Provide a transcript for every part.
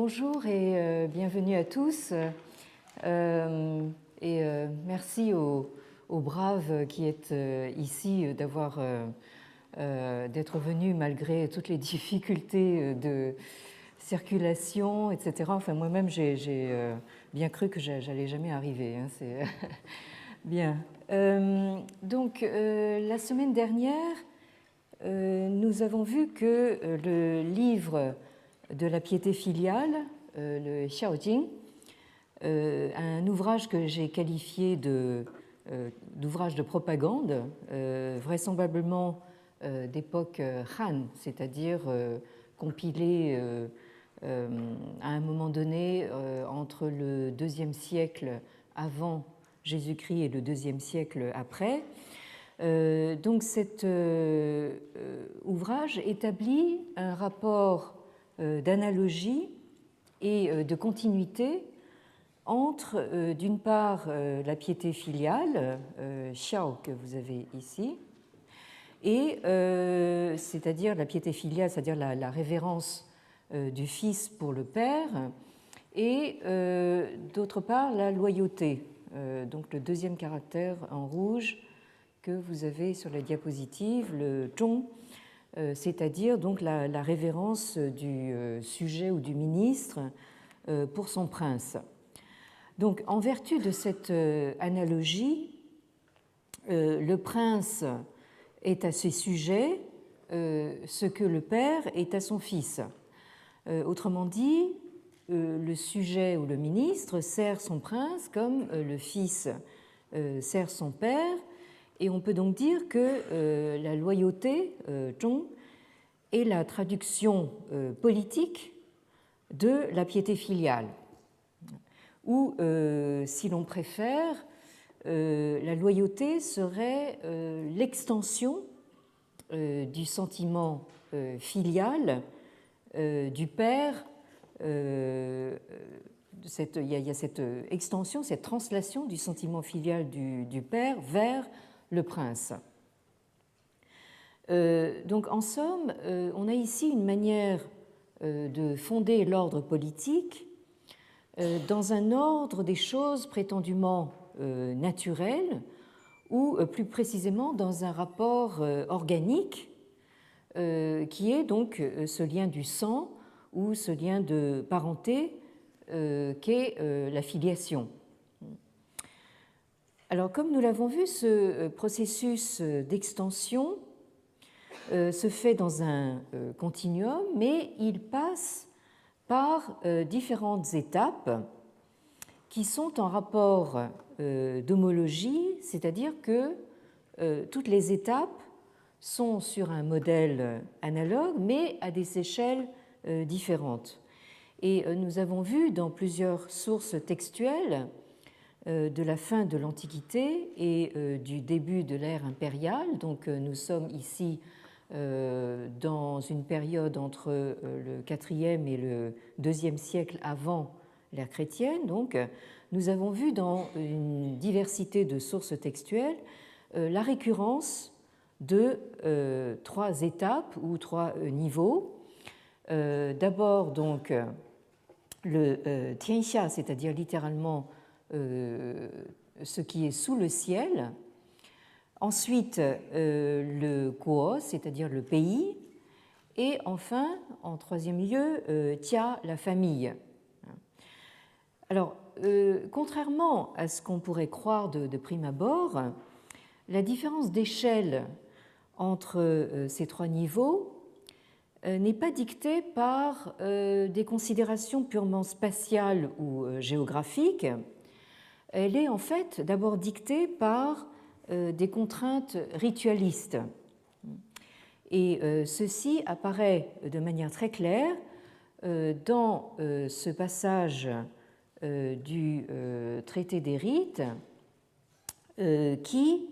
Bonjour et bienvenue à tous. Merci aux braves qui êtes ici d'être venus malgré toutes les difficultés de circulation, etc. Enfin, moi-même, j'ai bien cru que j'allais jamais arriver. Hein, c'est bien. La semaine dernière, nous avons vu que le livre de la piété filiale, le Xiaojing, un ouvrage que j'ai qualifié d'ouvrage de propagande, vraisemblablement d'époque Han, c'est-à-dire compilé à un moment donné entre le IIe siècle avant Jésus-Christ et le IIe siècle après. Donc cet ouvrage établit un rapport d'analogie et de continuité entre, d'une part, la piété filiale, Xiao, que vous avez ici, et c'est-à-dire la piété filiale, c'est-à-dire la révérence du fils pour le père, et d'autre part, la loyauté, donc le deuxième caractère en rouge que vous avez sur la diapositive, le zhong, c'est-à-dire donc la révérence du sujet ou du ministre pour son prince. Donc, en vertu de cette analogie, le prince est à ses sujets ce que le père est à son fils. Autrement dit, le sujet ou le ministre sert son prince comme le fils sert son père, et on peut donc dire que la loyauté, zhong, est la traduction politique de la piété filiale, ou, si l'on préfère, la loyauté serait l'extension du sentiment filial du père. Il y a cette extension, cette translation du sentiment filial du père vers le prince. Donc, en somme, on a ici une manière de fonder l'ordre politique dans un ordre des choses prétendument naturel, ou plus précisément dans un rapport organique qui est donc ce lien du sang ou ce lien de parenté qu'est la filiation. Alors, comme nous l'avons vu, ce processus d'extension se fait dans un continuum, mais il passe par différentes étapes qui sont en rapport d'homologie, c'est-à-dire que toutes les étapes sont sur un modèle analogue, mais à des échelles différentes. Et nous avons vu dans plusieurs sources textuelles de la fin de l'Antiquité et du début de l'ère impériale, donc nous sommes ici dans une période entre le IVe et le IIe siècle avant l'ère chrétienne. Donc, nous avons vu dans une diversité de sources textuelles la récurrence de trois étapes ou trois niveaux. D'abord, donc, le tianxia, c'est-à-dire littéralement ce qui est sous le ciel. Ensuite, le guo, c'est-à-dire le pays. Et enfin, en troisième lieu, tia, la famille. Alors, contrairement à ce qu'on pourrait croire de prime abord, la différence d'échelle entre ces trois niveaux n'est pas dictée par des considérations purement spatiales ou géographiques. Elle est en fait d'abord dictée par des contraintes ritualistes. Et ceci apparaît de manière très claire dans ce passage du traité des rites qui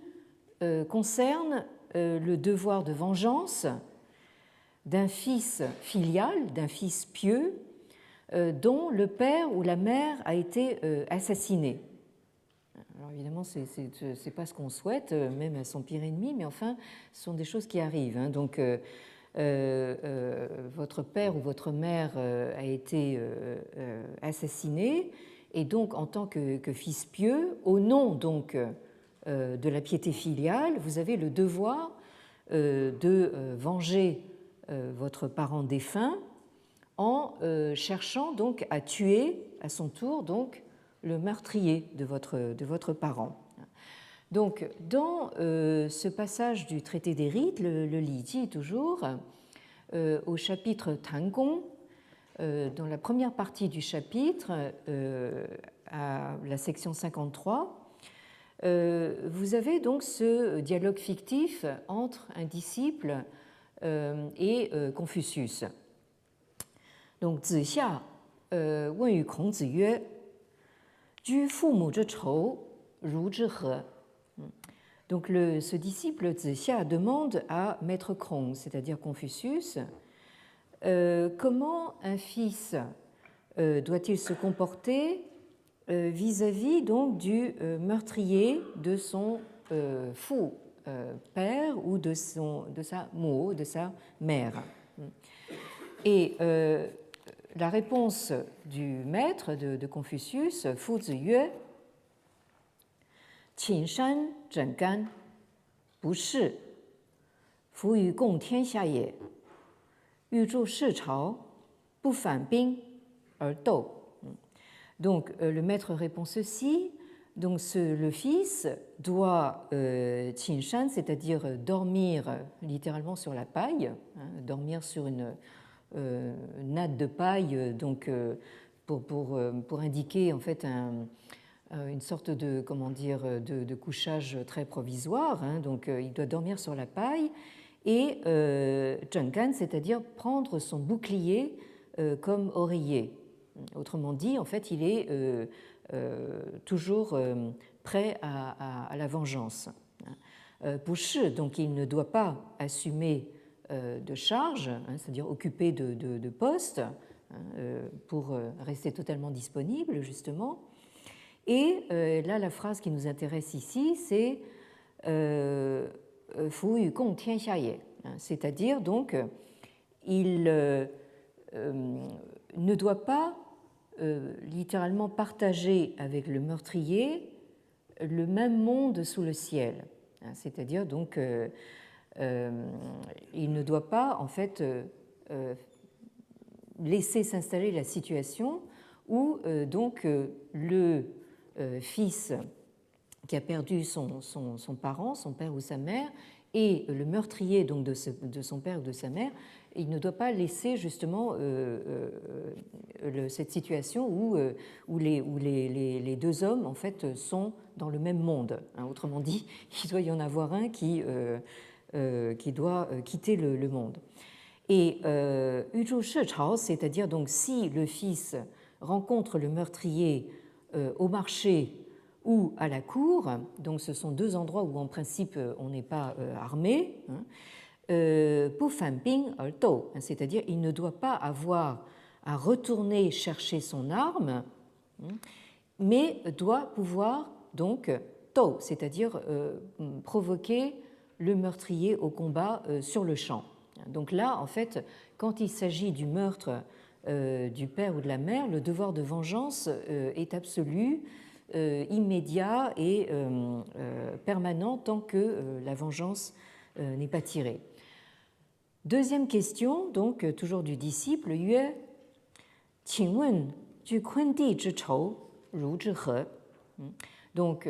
concerne le devoir de vengeance d'un fils filial, d'un fils pieux, dont le père ou la mère a été assassiné. Alors évidemment, ce n'est pas ce qu'on souhaite, même à son pire ennemi, mais enfin, ce sont des choses qui arrivent. Hein. Donc, votre père ou votre mère a été assassiné, et donc en tant que fils pieux, au nom donc de la piété filiale, vous avez le devoir de venger votre parent défunt en cherchant donc à tuer à son tour donc le meurtrier de votre parent. Donc, dans ce passage du traité des rites, le Li Ji toujours, au chapitre Tangong, dans la première partie du chapitre, à la section 53, vous avez donc ce dialogue fictif entre un disciple et Confucius. Donc, Zixia 问于孔子曰：“居父母之仇，如之何？” Donc ce disciple Zixia demande à maître Kong, c'est-à-dire Confucius, comment un fils doit-il se comporter vis-à-vis donc du meurtrier de son fou père ou de sa mo, de sa mère. Et la réponse du maître de Confucius, Fu Ziyue, 请山枕干，不是，夫与共天下也。欲助世朝，不反兵而斗。Donc le maître répond ceci. Donc le fils doit qinshan, c'est-à-dire dormir littéralement sur la paille, dormir sur une natte de paille, donc pour indiquer en fait une sorte de de couchage très provisoire. Donc il doit dormir sur la paille et zhengan, c'est-à-dire prendre son bouclier comme oreiller. Autrement dit, en fait, il est toujours prêt à la vengeance. Bushi, donc il ne doit pas assumer de charge, c'est-à-dire occuper de poste pour rester totalement disponible, justement. Et là, la phrase qui nous intéresse ici, c'est Fu yu gong tian xia ye, c'est-à-dire donc il ne doit pas littéralement partager avec le meurtrier le même monde sous le ciel, c'est-à-dire donc il ne doit pas en fait laisser s'installer la situation où donc le fils qui a perdu son parent, son père ou sa mère, et le meurtrier donc de son père ou de sa mère, il ne doit pas laisser justement cette situation où les deux hommes en fait sont dans le même monde. Autrement dit, il doit y en avoir un qui doit quitter le monde. Et Yu Zhu Shi Chao, c'est-à-dire donc si le fils rencontre le meurtrier au marché ou à la cour, donc ce sont deux endroits où en principe on n'est pas armé, c'est-à-dire il ne doit pas avoir à retourner chercher son arme, mais doit pouvoir donc to, c'est-à-dire provoquer le meurtrier au combat sur le champ. Donc là, en fait, quand il s'agit du meurtre du père ou de la mère, le devoir de vengeance est absolu, immédiat et permanent tant que la vengeance n'est pas tirée. Deuxième question, donc toujours du disciple, Yue, 请问据昆弟之仇，如之何? Donc,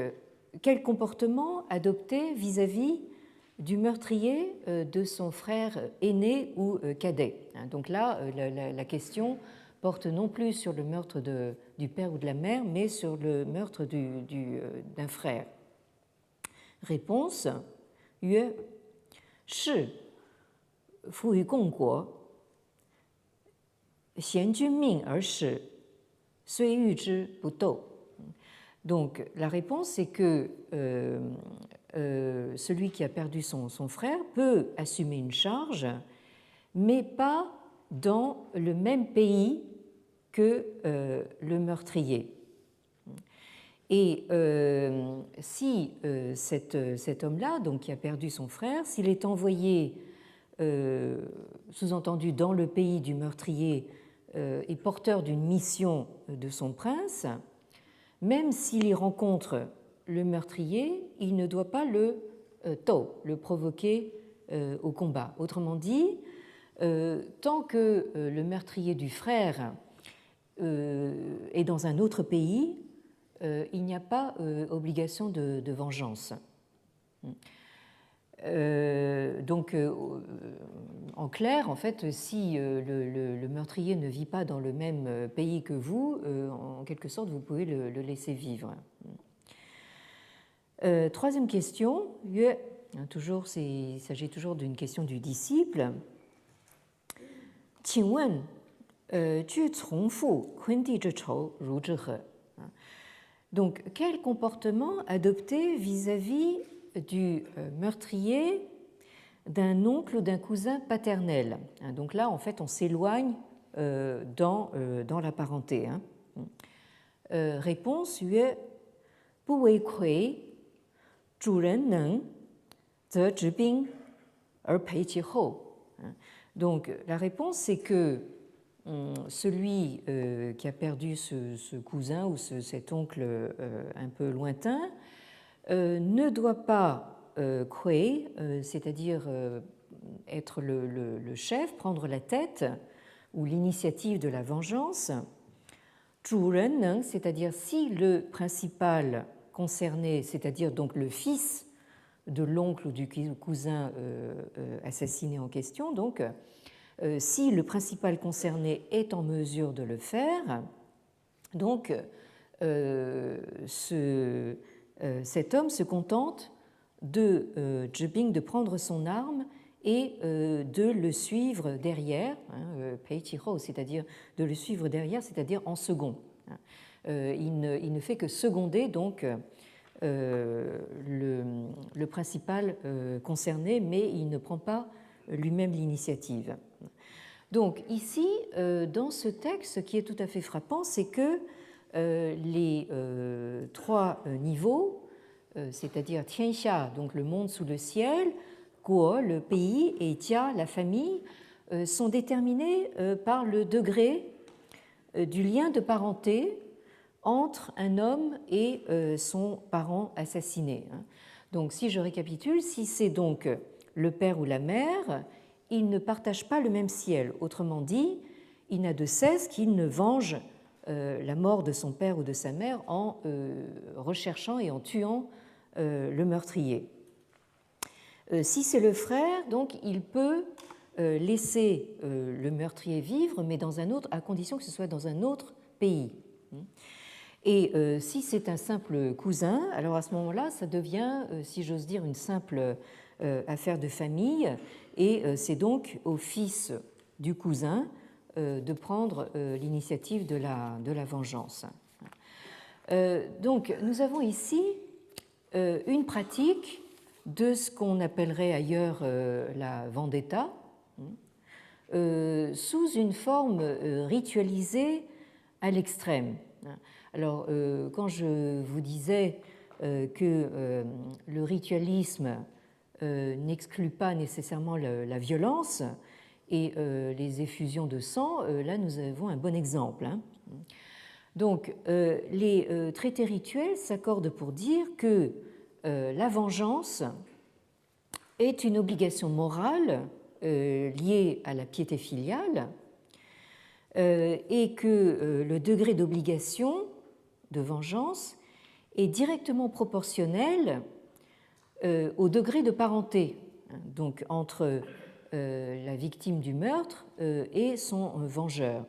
quel comportement adopter vis-à-vis du meurtrier de son frère aîné ou cadet? Donc là, la question porte non plus sur le meurtre du père ou de la mère, mais sur le meurtre d'un frère. Réponse, Yue, 是 夫于共国，贤君命而使，虽遇之不斗. Donc la réponse c'est que celui qui a perdu son frère peut assumer une charge, mais pas dans le même pays que le meurtrier. Et si cet homme-là, donc qui a perdu son frère, s'il est envoyé sous-entendu dans le pays du meurtrier, est porteur d'une mission de son prince, même s'il y rencontre le meurtrier, il ne doit pas le provoquer au combat. Autrement dit, tant que le meurtrier du frère est dans un autre pays, il n'y a pas obligation de vengeance. Donc, en clair, en fait, si le meurtrier ne vit pas dans le même pays que vous, en quelque sorte, vous pouvez le laisser vivre. Troisième question, il s'agit toujours d'une question du disciple. 请问，据从父昆弟之仇如之何? Donc, quel comportement adopter vis-à-vis du meurtrier d'un oncle ou d'un cousin paternel? Donc là, en fait, on s'éloigne dans la parenté. Réponse 曰不为魁，主人能，则执兵而陪其后. Donc, la réponse, c'est que celui qui a perdu ce cousin ou cet oncle un peu lointain ne doit pas kwe, c'est-à-dire être le chef, prendre la tête ou l'initiative de la vengeance. 主人能, c'est-à-dire si le principal concerné, c'est-à-dire donc le fils de l'oncle ou du cousin assassiné en question, donc si le principal concerné est en mesure de le faire, donc cet homme se contente de Zhibing, de prendre son arme et de le suivre derrière, Peichiro, c'est-à-dire de le suivre derrière, c'est-à-dire en second. Il ne fait que seconder donc le principal concerné, mais il ne prend pas lui-même l'initiative. Donc ici, dans ce texte, ce qui est tout à fait frappant, c'est que les trois niveaux, c'est-à-dire Tianxia, donc le monde sous le ciel, Guo, le pays, et Jia, la famille, sont déterminés par le degré du lien de parenté entre un homme et son parent assassiné. Donc si je récapitule, si c'est donc le père ou la mère, ils ne partagent pas le même ciel. Autrement dit, il n'a de cesse qu'il ne venge la mort de son père ou de sa mère en recherchant et en tuant le meurtrier. Si c'est le frère, donc il peut laisser le meurtrier vivre, mais dans un autre, à condition que ce soit dans un autre pays. Et si c'est un simple cousin, alors à ce moment-là, ça devient, si j'ose dire, une simple affaire de famille, et c'est donc au fils du cousin de prendre l'initiative de la vengeance. Donc nous avons ici une pratique de ce qu'on appellerait ailleurs la vendetta, sous une forme ritualisée à l'extrême. Alors, quand je vous disais que le ritualisme n'exclut pas nécessairement la violence et les effusions de sang, là nous avons un bon exemple. Donc, les traités rituels s'accordent pour dire que la vengeance est une obligation morale liée à la piété filiale et que le degré d'obligation de vengeance est directement proportionnel au degré de parenté, donc entre la victime du meurtre et son vengeur.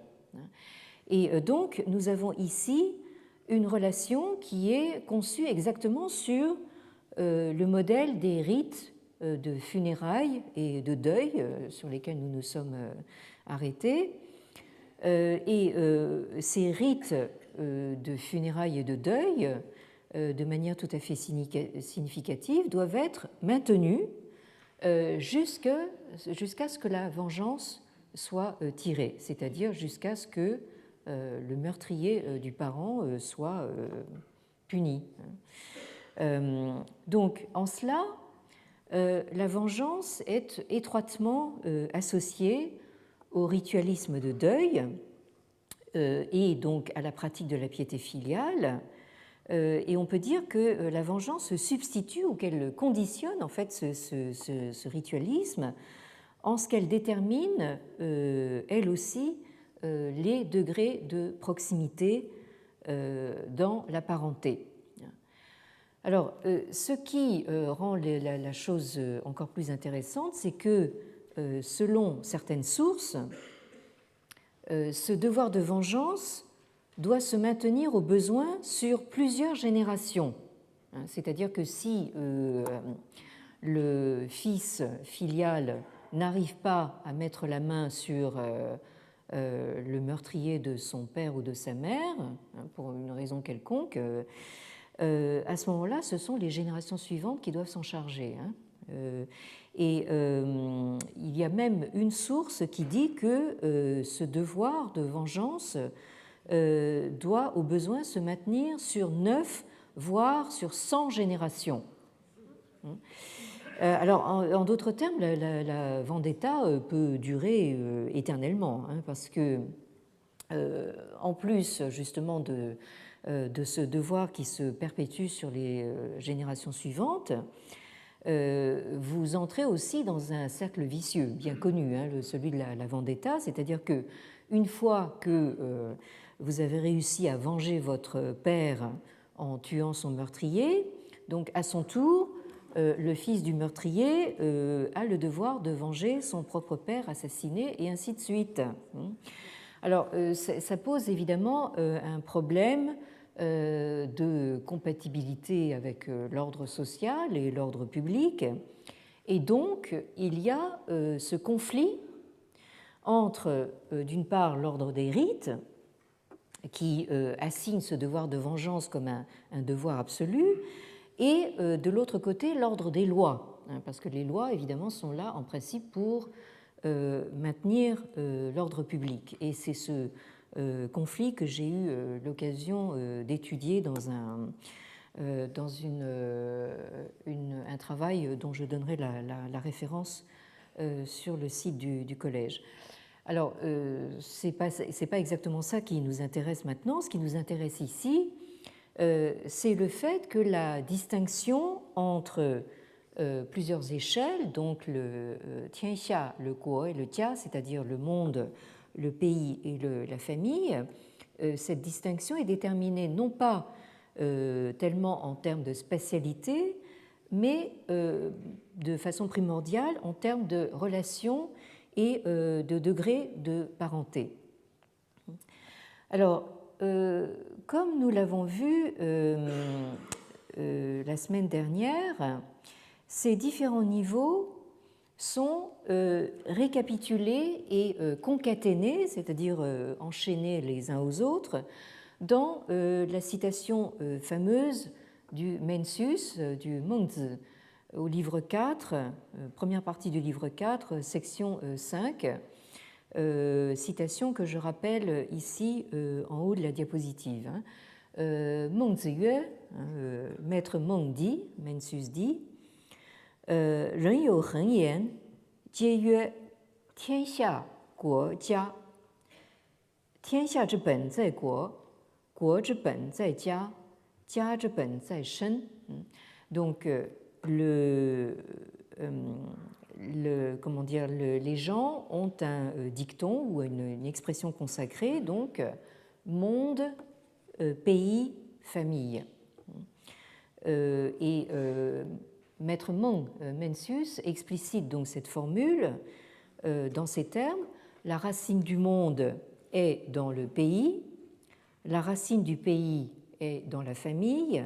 Et donc, nous avons ici une relation qui est conçue exactement sur le modèle des rites de funérailles et de deuil sur lesquels nous nous sommes arrêtés. Et ces rites de funérailles et de deuil, de manière tout à fait significative, doivent être maintenus jusqu'à ce que la vengeance soit tirée, c'est-à-dire jusqu'à ce que le meurtrier du parent soit puni. Donc, en cela, la vengeance est étroitement associée au ritualisme de deuil et donc à la pratique de la piété filiale. Et on peut dire que la vengeance se substitue ou qu'elle conditionne en fait ce ritualisme en ce qu'elle détermine elle aussi les degrés de proximité dans la parenté. Alors, ce qui rend la chose encore plus intéressante, c'est que selon certaines sources, ce devoir de vengeance doit se maintenir au besoin sur plusieurs générations. C'est-à-dire que si le fils filial n'arrive pas à mettre la main sur le meurtrier de son père ou de sa mère, pour une raison quelconque, à ce moment-là, ce sont les générations suivantes qui doivent s'en charger. Et il y a même une source qui dit que ce devoir de vengeance doit au besoin se maintenir sur 9, voire sur 100 générations. Alors, en d'autres termes, la vendetta peut durer éternellement, parce que, en plus justement de ce devoir qui se perpétue sur les générations suivantes, vous entrez aussi dans un cercle vicieux bien connu, celui de la vendetta, c'est-à-dire que une fois que vous avez réussi à venger votre père en tuant son meurtrier, donc à son tour, le fils du meurtrier a le devoir de venger son propre père assassiné et ainsi de suite. Alors, ça pose évidemment un problème de compatibilité avec l'ordre social et l'ordre public. Et donc, il y a ce conflit entre, d'une part, l'ordre des rites, qui assigne ce devoir de vengeance comme un devoir absolu, et de l'autre côté, l'ordre des lois, parce que les lois, évidemment, sont là en principe pour maintenir l'ordre public. Et c'est ce conflit que j'ai eu l'occasion d'étudier dans un travail dont je donnerai la référence sur le site du collège. Alors, ce n'est pas exactement ça qui nous intéresse maintenant. Ce qui nous intéresse ici, c'est le fait que la distinction entre plusieurs échelles, donc le tianxia, le guo et le jia, c'est-à-dire le monde, le pays et la famille, cette distinction est déterminée non pas tellement en termes de spatialité, mais de façon primordiale en termes de relations et de degré de parenté. Alors, comme nous l'avons vu la semaine dernière, ces différents niveaux sont récapitulés et concaténés, c'est-à-dire enchaînés les uns aux autres, dans la citation fameuse du Mencius, du Mengzi, au livre 4, première partie du livre 4, section 5, citation que je rappelle ici en haut de la diapositive. Mengzi yue, maître Meng dit, Mencius dit, 人有恒言，皆曰天下国家。天下之本在国，国之本在家，家之本在身。Donc, les gens ont un dicton ou une expression consacrée, donc monde, pays, famille. Et Maître Mencius explicite donc cette formule dans ces termes: la racine du monde est dans le pays, la racine du pays est dans la famille,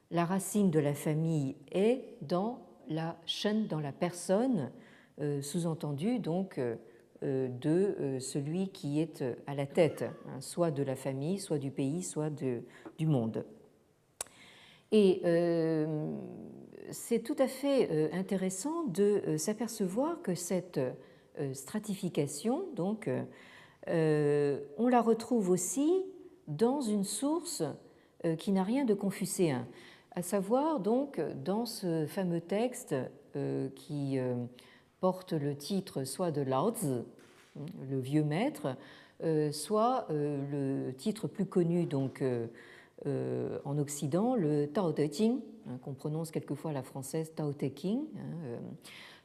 la racine de la famille est dans la shen, dans la personne, sous-entendu donc de celui qui est à la tête, soit de la famille, soit du pays, soit du monde. Et c'est tout à fait intéressant de s'apercevoir que cette stratification, donc, on la retrouve aussi dans une source qui n'a rien de confucéen. à savoir donc dans ce fameux texte qui porte le titre soit de Lao Tzu, le vieux maître, soit le titre plus connu donc en Occident, le Tao Te Ching, qu'on prononce quelquefois à la française Tao Te King,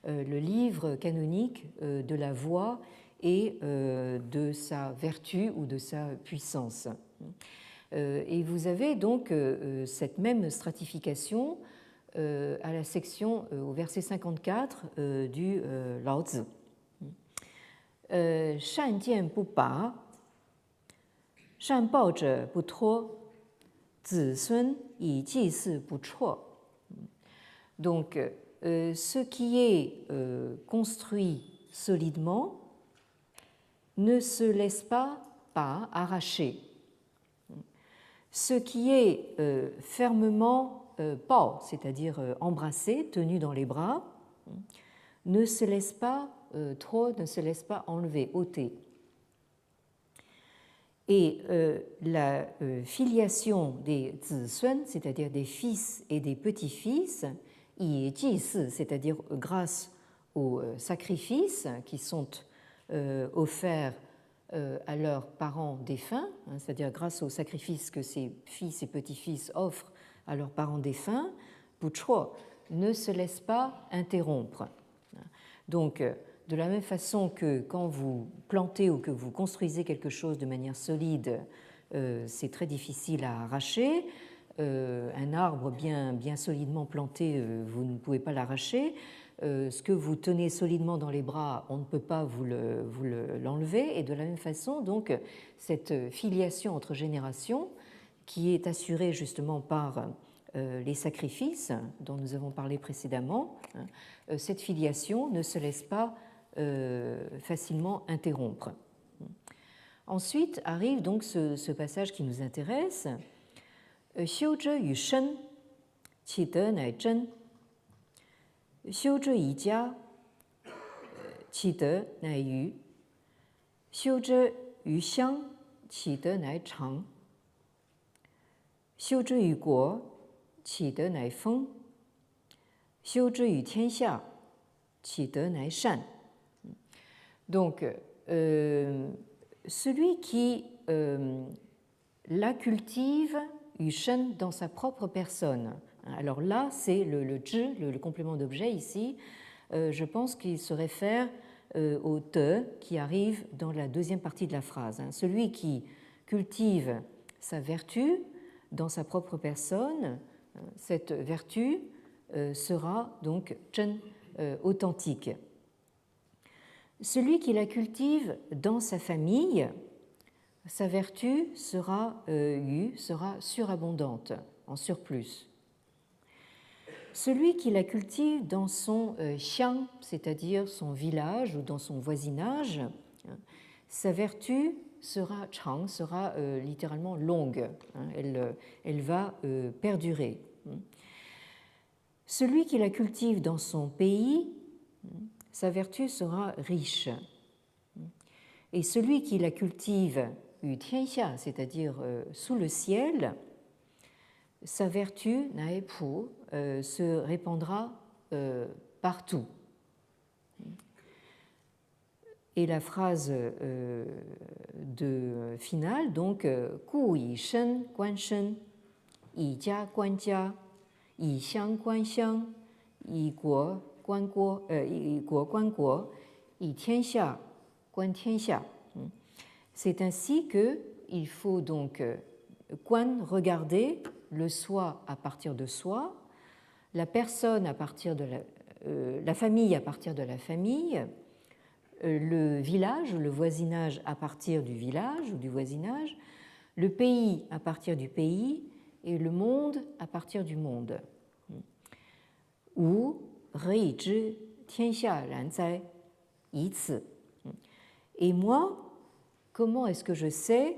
le livre canonique de la voix et de sa vertu ou de sa puissance. Et vous avez donc cette même stratification à la section au verset 54 du Lao Tzu. Shan jian bu ba, shan bao zhe bu tuo, zi sun yi ji si bu chuo. Donc, ce qui est construit solidement ne se laisse pas arracher. Ce qui est fermement bao, c'est-à-dire embrassé, tenu dans les bras, ne se laisse pas ne se laisse pas enlever, ôter. Et la filiation des zisuan, c'est-à-dire des fils et des petits-fils, yi ji si, c'est-à-dire grâce aux sacrifices qui sont offerts à leurs parents défunts, c'est-à-dire grâce aux sacrifices que ces fils et petits-fils offrent à leurs parents défunts, Puchuo ne se laisse pas interrompre. Donc, de la même façon que quand vous plantez ou que vous construisez quelque chose de manière solide, c'est très difficile à arracher. Un arbre bien solidement planté, vous ne pouvez pas l'arracher. Ce que vous tenez solidement dans les bras, on ne peut pas vous l'enlever. Et de la même façon, donc, cette filiation entre générations, qui est assurée justement par les sacrifices dont nous avons parlé précédemment, cette filiation ne se laisse pas facilement interrompre. Ensuite arrive donc ce passage qui nous intéresse. Xiu zhe yu shen, qi de nai zhen. Xiu zhe yi jia, qi de nai yu. Xiu zhe yu xiang, qi de nai chang. Xiu zhe yu guo, qi de nai feng. Xiu zhe yu tian xia, qi de nai shan. Donc, celui qui la cultive, yu shen, dans sa propre personne. Alors là, c'est le zhi, le complément d'objet ici. Je pense qu'il se réfère au te qui arrive dans la deuxième partie de la phrase. Celui qui cultive sa vertu dans sa propre personne, cette vertu sera donc chen, authentique. Celui qui la cultive dans sa famille, sa vertu sera yu, sera surabondante, en surplus. Celui qui la cultive dans son xiang, c'est-à-dire son village ou dans son voisinage, sa vertu sera chang, sera littéralement longue, elle va perdurer. Celui qui la cultive dans son pays, sa vertu sera riche. Et celui qui la cultive yu tianxia, c'est-à-dire sous le ciel, sa vertu, nae pu, se répandra partout. Et la phrase finale, donc, ku yi shen guan shen, yi jia guan jia, yi xiang guan xiang, yi guo guan guo, yi guo guan guo, yi tianxia guan tianxia. C'est ainsi qu'il faut donc guan, regarder, le soi à partir de soi, la personne à partir de la famille à partir de la famille, le village ou le voisinage à partir du village ou du voisinage, le pays à partir du pays et le monde à partir du monde. Ou rei zhi tianxia ran zai yi ci. Et moi, comment est-ce que je sais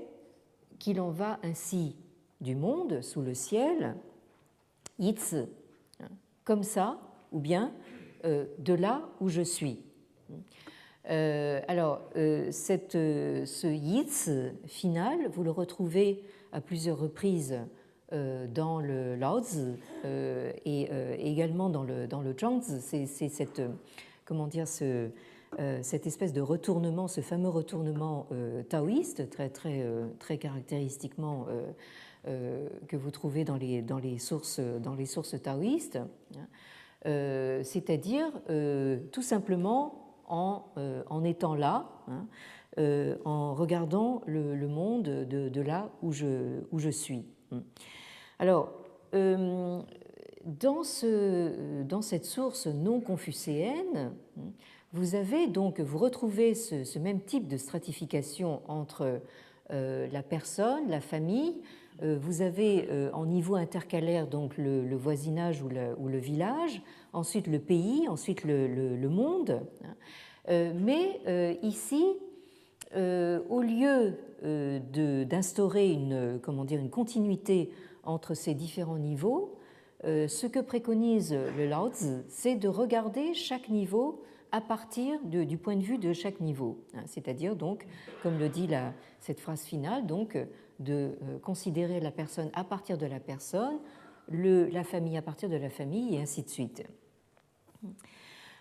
qu'il en va ainsi du monde sous le ciel, yi ci, comme ça, ou bien de là où je suis. Alors, ce yi ci final, vous le retrouvez à plusieurs reprises dans le Laozi et également dans le Zhuangzi. C'est cette, comment dire, cette espèce de retournement, ce fameux retournement taoïste, très caractéristiquement que vous trouvez dans les sources taoïstes, c'est-à-dire tout simplement en étant là, en regardant le monde de là où je suis. Alors, dans cette source non confucéenne, vous retrouvez ce même type de stratification entre la personne, la famille. Vous avez en niveau intercalaire donc le voisinage ou le village, ensuite le pays, ensuite le monde. Mais ici, au lieu d'instaurer une continuité entre ces différents niveaux, ce que préconise le Laozi, c'est de regarder chaque niveau à partir du point de vue de chaque niveau, c'est-à-dire donc, comme le dit cette phrase finale, donc de considérer la personne à partir de la personne, la famille à partir de la famille, et ainsi de suite.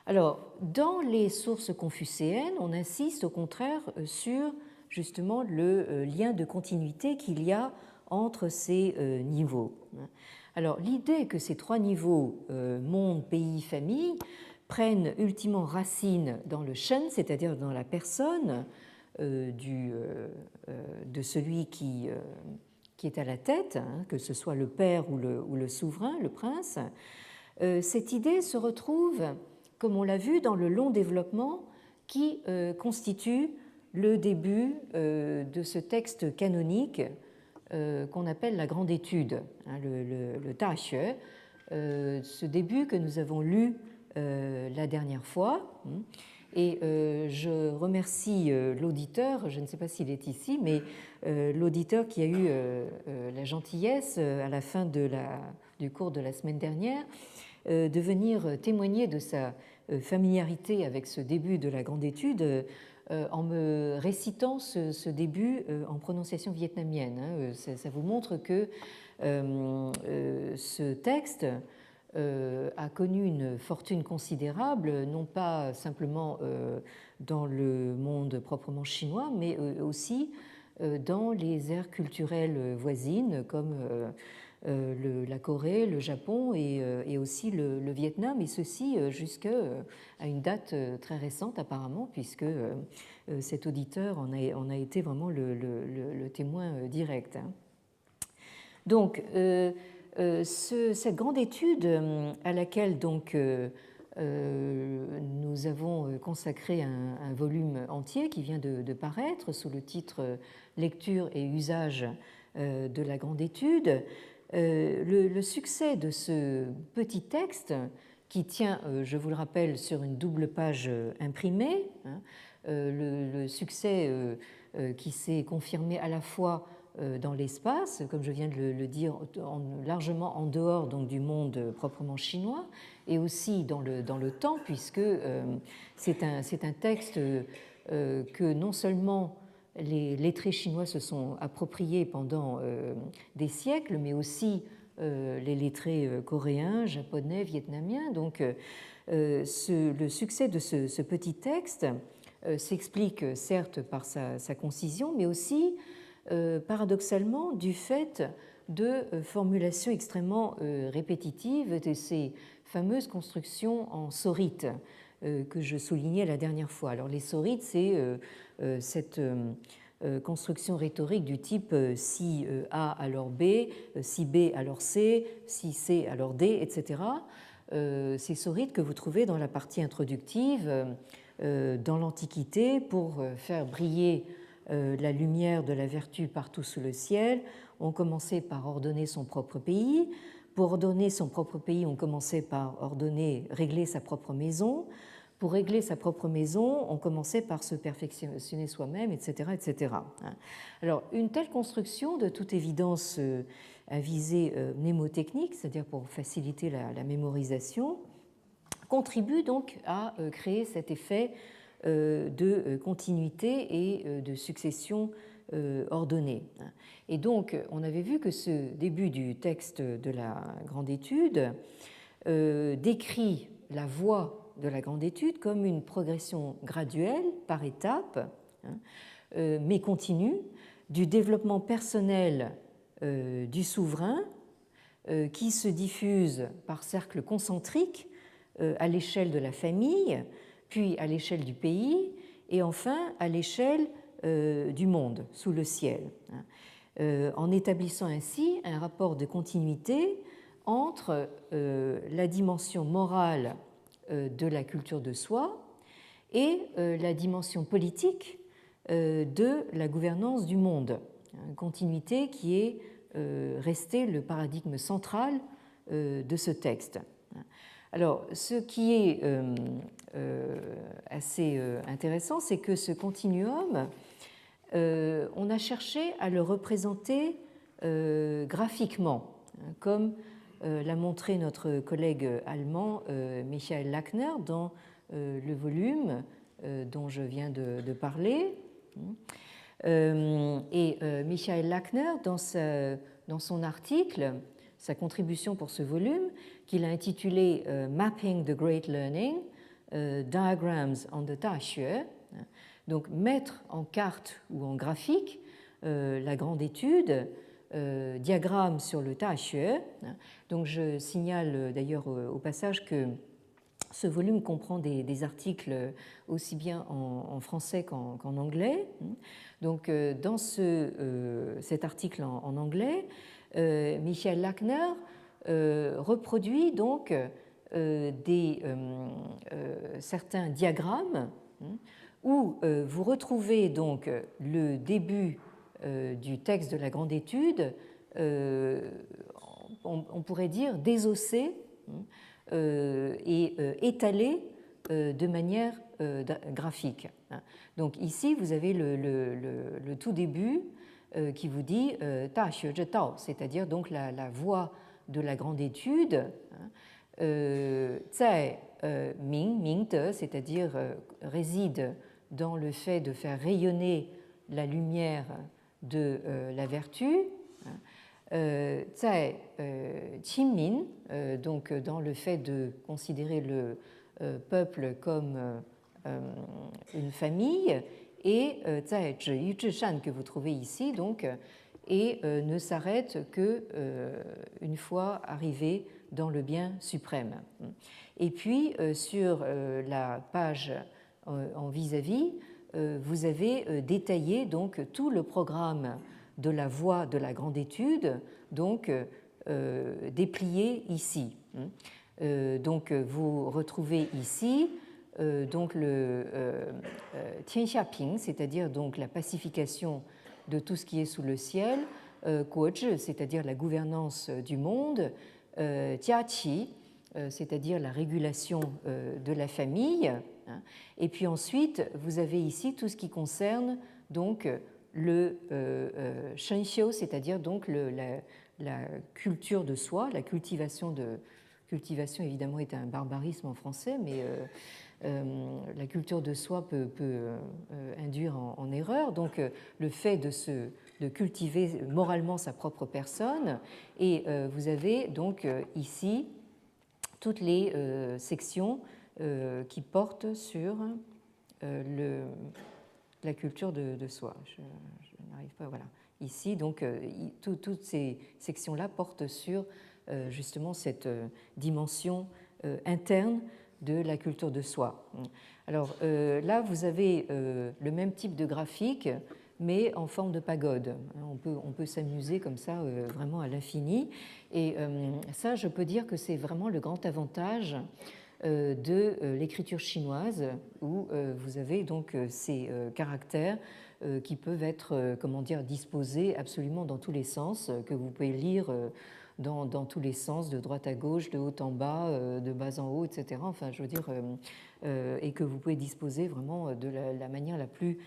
Alors, dans les sources confucéennes, on insiste au contraire sur justement le lien de continuité qu'il y a entre ces niveaux. Alors, l'idée que ces trois niveaux, monde, pays, famille, prennent ultimement racine dans le shen, c'est-à-dire dans la personne de celui qui est à la tête, que ce soit le père ou le souverain, le prince, cette idée se retrouve, comme on l'a vu, dans le long développement qui constitue le début de ce texte canonique qu'on appelle la Grande Étude, le Daxue, ce début que nous avons lu la dernière fois. Et je remercie l'auditeur, je ne sais pas s'il est ici, mais l'auditeur qui a eu la gentillesse à la fin du cours de la semaine dernière de venir témoigner de sa familiarité avec ce début de la Grande Étude en me récitant ce début en prononciation vietnamienne. Ça vous montre que ce texte a connu une fortune considérable, non pas simplement dans le monde proprement chinois, mais aussi dans les aires culturelles voisines comme la Corée, le Japon et aussi le Vietnam, et ceci jusqu'à une date très récente apparemment, puisque cet auditeur en a été vraiment le témoin direct. Donc, cette grande étude à laquelle donc, nous avons consacré un volume entier qui vient de paraître sous le titre Lecture et usage de la grande étude, le succès de ce petit texte qui tient, je vous le rappelle, sur une double page imprimée, le succès qui s'est confirmé à la fois dans l'espace, comme je viens de le dire, largement en dehors donc, du monde proprement chinois, et aussi dans le temps, puisque c'est un texte que non seulement les lettrés chinois se sont appropriés pendant des siècles, mais aussi les lettrés coréens, japonais, vietnamiens. Donc le succès de ce petit texte s'explique certes par sa concision, mais aussi paradoxalement du fait de formulations extrêmement répétitives de ces fameuses constructions en sorite que je soulignais la dernière fois. Alors les sorites, c'est cette construction rhétorique du type si A alors B, si B alors C, si C alors D, etc. Ces sorites que vous trouvez dans la partie introductive dans l'Antiquité pour faire briller la lumière de la vertu partout sous le ciel. On commençait par ordonner son propre pays. Pour ordonner son propre pays, on commençait par régler sa propre maison. Pour régler sa propre maison, on commençait par se perfectionner soi-même, etc., etc. Alors, une telle construction, de toute évidence, à visée mnémotechnique, c'est-à-dire pour faciliter la mémorisation, contribue donc à créer cet effet de continuité et de succession ordonnée. Et donc, on avait vu que ce début du texte de la Grande Étude décrit la voie de la Grande Étude comme une progression graduelle, par étapes, mais continue, du développement personnel du souverain qui se diffuse par cercles concentriques à l'échelle de la famille, puis à l'échelle du pays, et enfin à l'échelle du monde, sous le ciel, en établissant ainsi un rapport de continuité entre la dimension morale de la culture de soi et la dimension politique de la gouvernance du monde, une continuité qui est restée le paradigme central de ce texte. Alors, ce qui est assez intéressant, c'est que ce continuum, on a cherché à le représenter graphiquement, comme l'a montré notre collègue allemand Michael Lackner dans le volume dont je viens de parler. Et Michael Lackner, dans son article, sa contribution pour ce volume, qu'il a intitulé Mapping the Great Learning, Diagrams on the Daxue, donc mettre en carte ou en graphique la grande étude, diagramme sur le Daxue. Donc je signale d'ailleurs au passage que ce volume comprend des articles aussi bien en français qu'en anglais. Donc, dans cet article en anglais, Michael Lackner reproduit donc certains diagrammes où vous retrouvez donc le début du texte de la grande étude, on pourrait dire désossé et étalé de manière graphique. Donc ici, vous avez le tout début qui vous dit Ta xue zhe dao, c'est-à-dire donc la voie de la grande étude, zai ming, ming de, c'est-à-dire réside dans le fait de faire rayonner la lumière de la vertu, zai qinmin, donc dans le fait de considérer le peuple comme une famille, et zai zhi yu zhi shan que vous trouvez ici, donc, et ne s'arrête que une fois arrivé dans le bien suprême. Et puis sur la page en vis-à-vis, vous avez détaillé donc tout le programme de la voie de la grande étude, donc déplié ici. Donc vous retrouvez ici donc le Tianxiaping, c'est-à-dire donc la pacification de tout ce qui est sous le ciel, Guozhi, c'est-à-dire la gouvernance du monde, Jiaqi, c'est-à-dire la régulation de la famille, et puis ensuite vous avez ici tout ce qui concerne donc le Shenxiu, c'est-à-dire donc la culture de soi, la cultivation évidemment est un barbarisme en français, mais la culture de soi peut induire en erreur. Donc le fait de cultiver moralement sa propre personne, et vous avez donc ici toutes les sections qui portent sur la culture de soi. Je n'arrive pas, voilà. Ici, donc, toutes ces sections-là portent sur justement cette dimension interne de la culture de soi. Alors là, vous avez le même type de graphique, mais en forme de pagode. On peut s'amuser comme ça vraiment à l'infini. Et ça, je peux dire que c'est vraiment le grand avantage de l'écriture chinoise, où vous avez donc ces caractères qui peuvent être, comment dire, disposés absolument dans tous les sens, que vous pouvez lire dans tous les sens, de droite à gauche, de haut en bas, de bas en haut, etc. Enfin, je veux dire, et que vous pouvez disposer vraiment de la manière la plus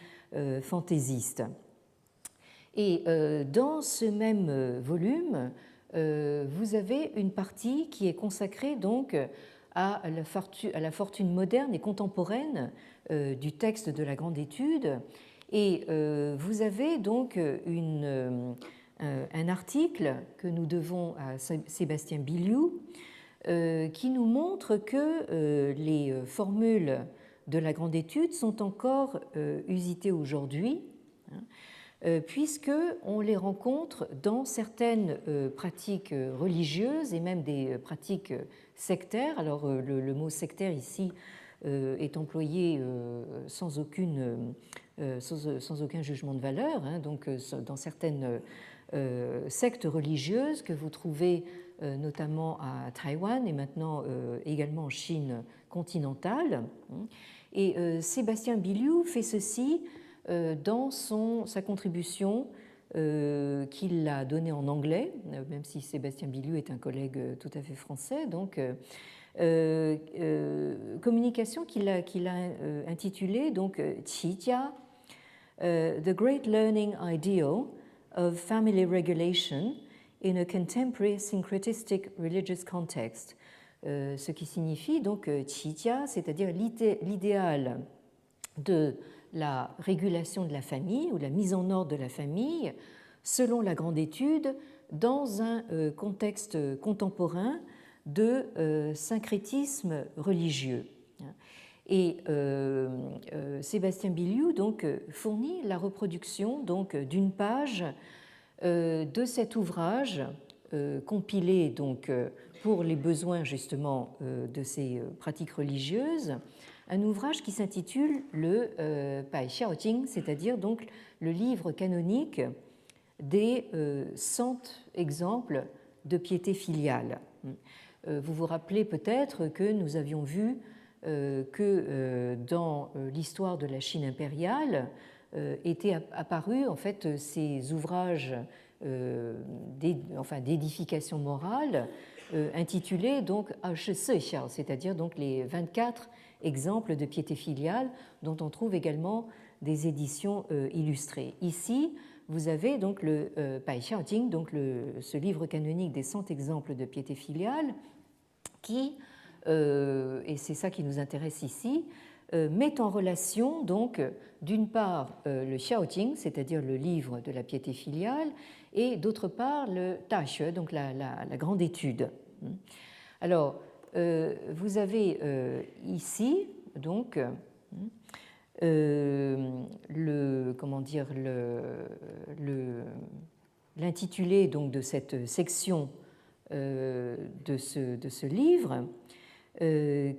fantaisiste. Et dans ce même volume, vous avez une partie qui est consacrée donc à la fortune moderne et contemporaine du texte de la grande étude. Et vous avez donc un article que nous devons à Sébastien Bilyou qui nous montre que les formules de la grande étude sont encore usitées aujourd'hui, puisqu'on les rencontre dans certaines pratiques religieuses et même des pratiques sectaires. Alors le mot sectaire ici est employé sans aucun jugement de valeur, donc dans certaines sectes religieuses que vous trouvez notamment à Taïwan et maintenant également en Chine continentale. Et Sébastien Bilyou fait ceci dans sa contribution qu'il a donnée en anglais, même si Sébastien Bilyou est un collègue tout à fait français, donc communication qu'il a intitulée donc Qijia, The Great Learning Ideal of Family Regulation in a Contemporary Syncretistic Religious Context, ce qui signifie donc Qijia, c'est-à-dire l'idéal de la régulation de la famille ou la mise en ordre de la famille selon la grande étude dans un contexte contemporain de syncrétisme religieux. Et Sébastien Bilyou donc fournit la reproduction donc d'une page de cet ouvrage compilé donc pour les besoins justement de ces pratiques religieuses, un ouvrage qui s'intitule le Bai Xiaojing, c'est-à-dire donc le livre canonique des 100 exemples de piété filiale. Vous vous rappelez peut-être que nous avions vu que dans l'histoire de la Chine impériale étaient apparus en fait ces ouvrages d'édification morale intitulés donc c'est-à-dire donc les 24 exemples de piété filiale dont on trouve également des éditions illustrées. Ici, vous avez donc le Bai Xiaojing, donc ce livre canonique des 100 exemples de piété filiale qui, et c'est ça qui nous intéresse ici, met en relation donc d'une part le Xiaojing, c'est-à-dire le livre de la piété filiale, et d'autre part le Daxue, donc la grande étude. Alors, vous avez ici donc l'intitulé donc de cette section de ce livre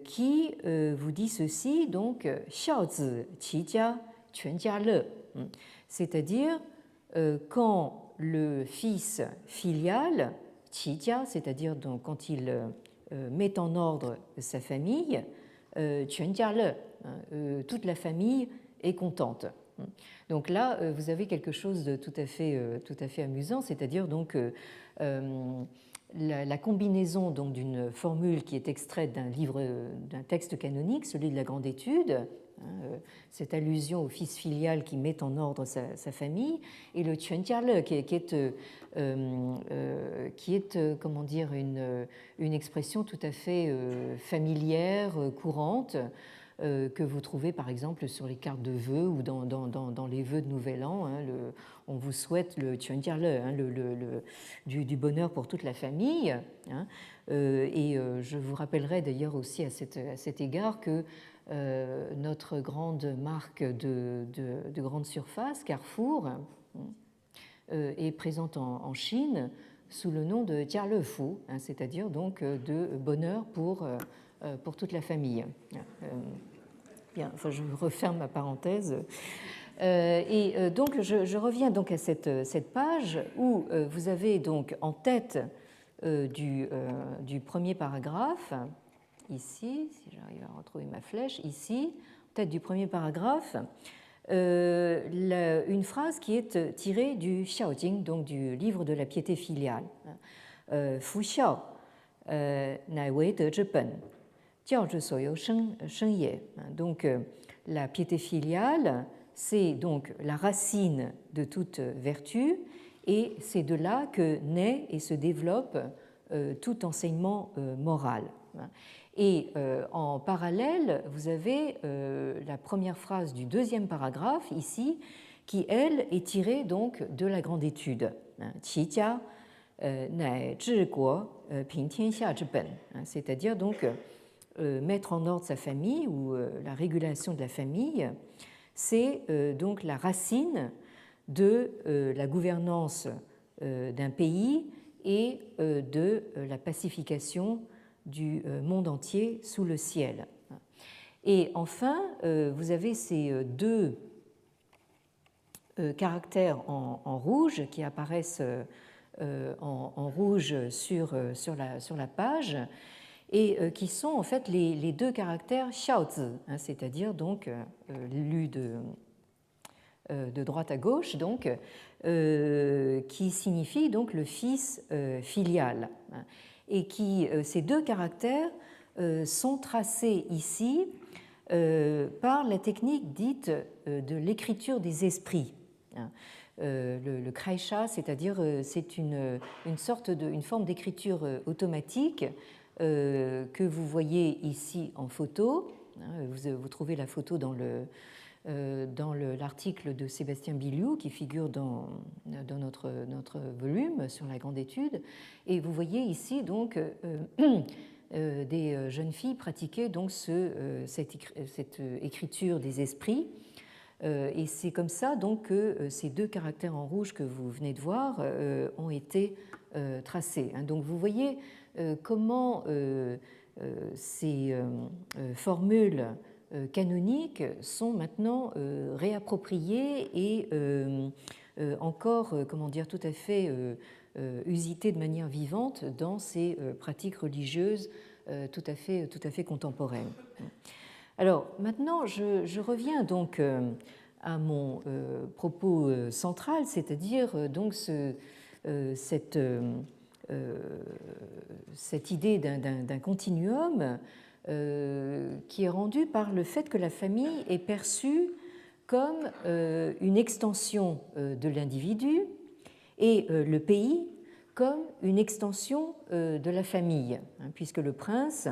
qui vous dit ceci, donc Xiaozi Qijia Quanjia Le, c'est-à-dire quand le fils filial Qijia, c'est-à-dire donc quand il met en ordre sa famille, Quanjia Le, toute la famille est contente. Donc là, vous avez quelque chose de tout à fait amusant, c'est-à-dire donc la combinaison donc d'une formule qui est extraite d'un texte canonique, celui de la grande étude, cette allusion au fils filial qui met en ordre sa famille, et le Quanjia Le qui est comment dire une expression tout à fait familière, courante, que vous trouvez par exemple sur les cartes de vœux ou dans les vœux de Nouvel An. On vous souhaite le Quanjia Le, du bonheur pour toute la famille. Et je vous rappellerai d'ailleurs aussi à cet égard que notre grande marque de grande surface, Carrefour, est présente en Chine sous le nom de Jia Le Fu, c'est-à-dire donc de bonheur pour toute la famille. Bien, enfin, je referme ma parenthèse. Et donc, je reviens donc à cette page où vous avez donc en tête du premier paragraphe, ici, si j'arrive à retrouver ma flèche, ici, en tête du premier paragraphe, une phrase qui est tirée du Xiaojing, donc du livre de la piété filiale. Fu xiao nai wei de zhi ben. Donc, la piété filiale, c'est donc la racine de toute vertu, et c'est de là que naît et se développe tout enseignement moral. Et en parallèle, vous avez la première phrase du deuxième paragraphe ici, qui, elle, est tirée donc de la grande étude. Qi jia nai zhi guo ping tianxia zhi ben, c'est-à-dire donc mettre en ordre sa famille ou la régulation de la famille, c'est donc la racine de la gouvernance d'un pays et de la pacification du monde entier sous le ciel. Et enfin, vous avez ces deux caractères en rouge qui apparaissent en rouge sur la page et qui sont en fait les deux caractères xiaozi, c'est-à-dire donc lus de droite à gauche, donc, qui signifie donc le fils filial. Et qui, ces deux caractères sont tracés ici par la technique dite de l'écriture des esprits. Le Kreisha, c'est-à-dire c'est une forme d'écriture automatique que vous voyez ici en photo. Vous trouvez la photo dans l'article de Sébastien Biliou qui figure dans notre volume sur la grande étude. Et vous voyez ici donc des jeunes filles pratiquer donc cette écriture des esprits. Et c'est comme ça donc que ces deux caractères en rouge que vous venez de voir ont été tracés. Donc vous voyez comment ces formules canoniques sont maintenant réappropriées et encore, comment dire, tout à fait usitées de manière vivante dans ces pratiques religieuses tout à fait contemporaines. Alors maintenant, je reviens donc à mon propos central, c'est-à-dire donc cette idée d'un continuum qui est rendue par le fait que la famille est perçue comme une extension de l'individu et le pays comme une extension de la famille, puisque le prince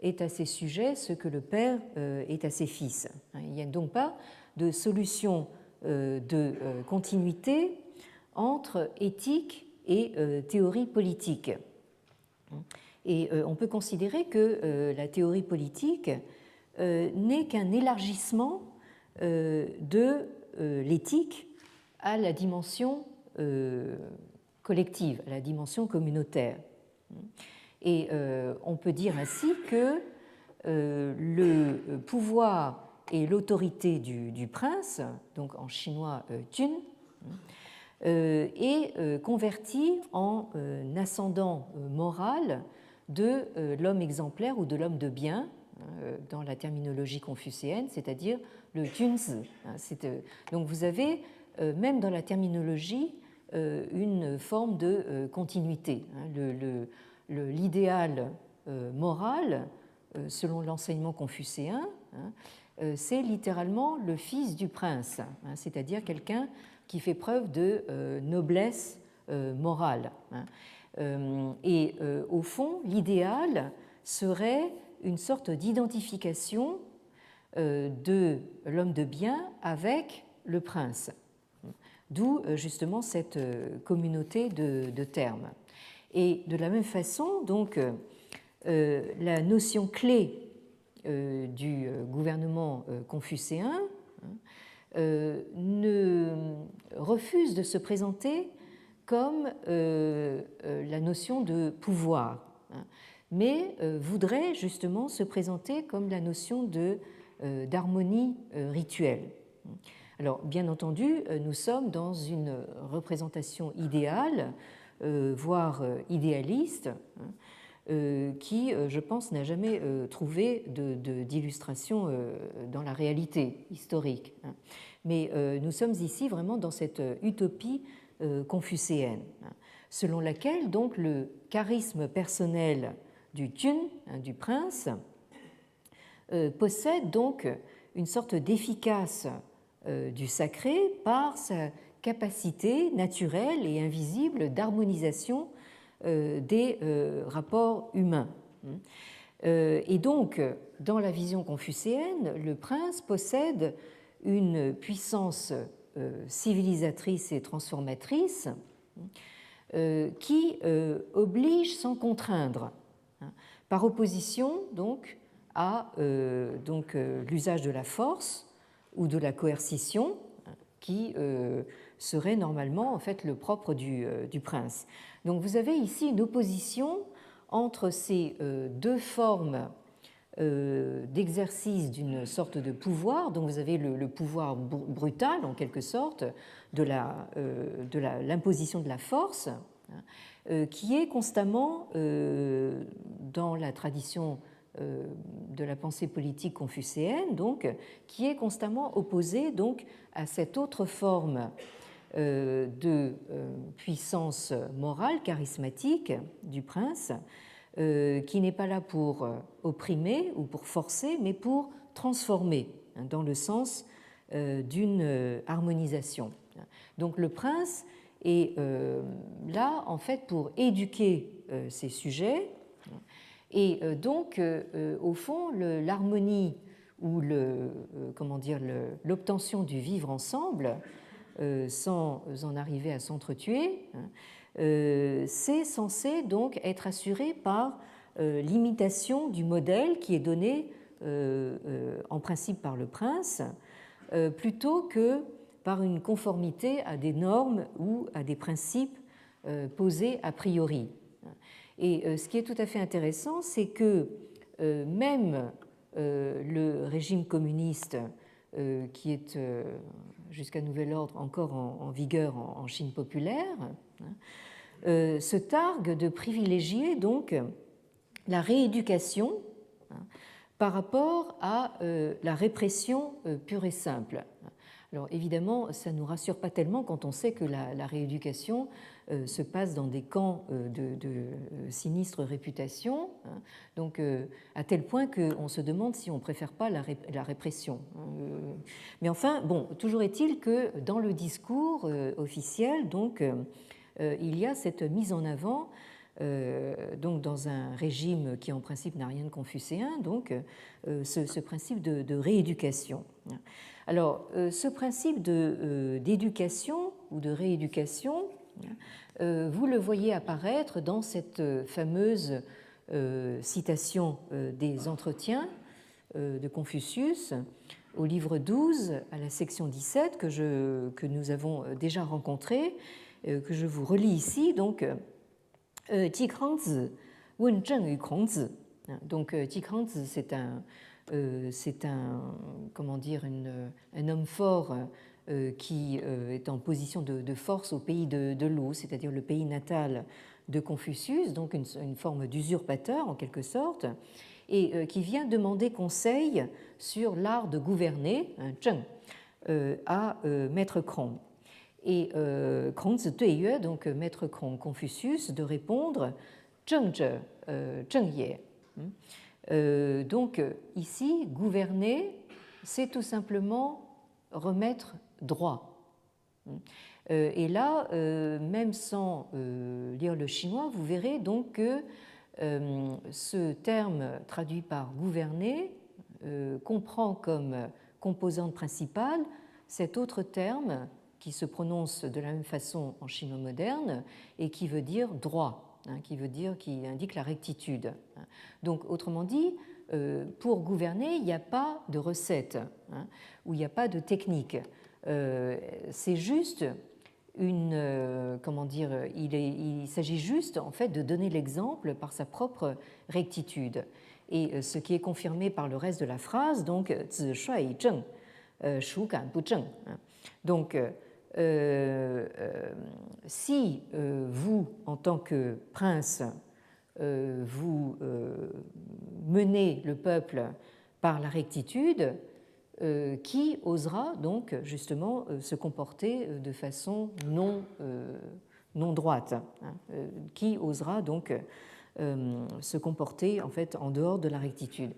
est à ses sujets ce que le père est à ses fils. Il n'y a donc pas de solution de continuité entre éthique et théorie politique. Et on peut considérer que la théorie politique n'est qu'un élargissement de l'éthique à la dimension collective, à la dimension communautaire. Et on peut dire ainsi que le pouvoir et l'autorité du prince, donc en chinois Jun, est converti en ascendant moral de l'homme exemplaire ou de l'homme de bien, dans la terminologie confucéenne, c'est-à-dire le Junzi. Donc vous avez, même dans la terminologie, une forme de continuité. L'idéal moral, selon l'enseignement confucéen, c'est littéralement le fils du prince, c'est-à-dire quelqu'un qui fait preuve de noblesse morale. Et au fond, l'idéal serait une sorte d'identification de l'homme de bien avec le prince, d'où justement cette communauté de termes. Et de la même façon, donc, la notion clé du gouvernement confucéen ne refuse de se présenter comme la notion de pouvoir, mais voudrait justement se présenter comme la notion d'harmonie rituelle. Alors, bien entendu, nous sommes dans une représentation idéale, voire idéaliste, qui, je pense, n'a jamais trouvé d'illustration dans la réalité historique. Mais nous sommes ici vraiment dans cette utopie confucéenne, selon laquelle donc le charisme personnel du Jun, du prince, possède donc une sorte d'efficace du sacré par sa capacité naturelle et invisible d'harmonisation des rapports humains. Et donc, dans la vision confucéenne, le prince possède une puissance civilisatrice et transformatrice qui oblige sans contraindre, par opposition donc à l'usage de la force ou de la coercition qui serait normalement en fait le propre du prince. Donc vous avez ici une opposition entre ces deux formes d'exercice d'une sorte de pouvoir. Donc vous avez le pouvoir brutal en quelque sorte de l'imposition de la force, qui est constamment dans la tradition de la pensée politique confucéenne, donc qui est constamment opposée donc à cette autre forme de puissance morale charismatique du prince, qui n'est pas là pour opprimer ou pour forcer, mais pour transformer, dans le sens d'une harmonisation. Donc le prince est là en fait pour éduquer ces sujets, et donc au fond l'harmonie ou l'obtention du vivre ensemble sans en arriver à s'entretuer, c'est censé donc être assuré par l'imitation du modèle qui est donné en principe par le prince, plutôt que par une conformité à des normes ou à des principes posés a priori. Et ce qui est tout à fait intéressant, c'est que même le régime communiste, qui est jusqu'à nouvel ordre encore en vigueur en Chine populaire, se targue de privilégier donc la rééducation par rapport à la répression pure et simple. Alors évidemment, ça ne nous rassure pas tellement quand on sait que la rééducation se passe dans des camps de sinistre réputation, donc à tel point qu'on se demande si on ne préfère pas la répression. Mais enfin, bon, toujours est-il que dans le discours officiel, donc, il y a cette mise en avant, donc dans un régime qui en principe n'a rien de confucéen, donc ce principe de rééducation. Alors, ce principe d'éducation ou de rééducation, vous le voyez apparaître dans cette fameuse citation des Entretiens de Confucius au livre 12, à la section 17, que nous avons déjà rencontré, que je vous relis ici. Donc, Ji Krangzi wen Zheng yu Kongzi. Donc, Ji Krangzi, c'est un homme fort qui est en position de force au pays de l'eau, c'est-à-dire le pays natal de Confucius, donc une forme d'usurpateur en quelque sorte, et qui vient demander conseil sur l'art de gouverner, Zheng, à Maître Kron. Et Kongzi Duiyue, donc Maître Kron Confucius, de répondre Zheng Zhe, Zheng Ye. Donc ici, gouverner, c'est tout simplement remettre droit. Et là, même sans lire le chinois, vous verrez donc que ce terme traduit par gouverner comprend comme composante principale cet autre terme qui se prononce de la même façon en chinois moderne et qui veut dire droit, qui indique la rectitude. Donc, autrement dit, pour gouverner, il n'y a pas de recette, ou il n'y a pas de technique. C'est juste il s'agit juste en fait de donner l'exemple par sa propre rectitude. Et ce qui est confirmé par le reste de la phrase, donc zi shui zheng, shu gan bu zheng. Donc, si vous, en tant que prince, vous menez le peuple par la rectitude, qui osera donc justement se comporter de façon non droite, qui osera donc se comporter en fait en dehors de la rectitude.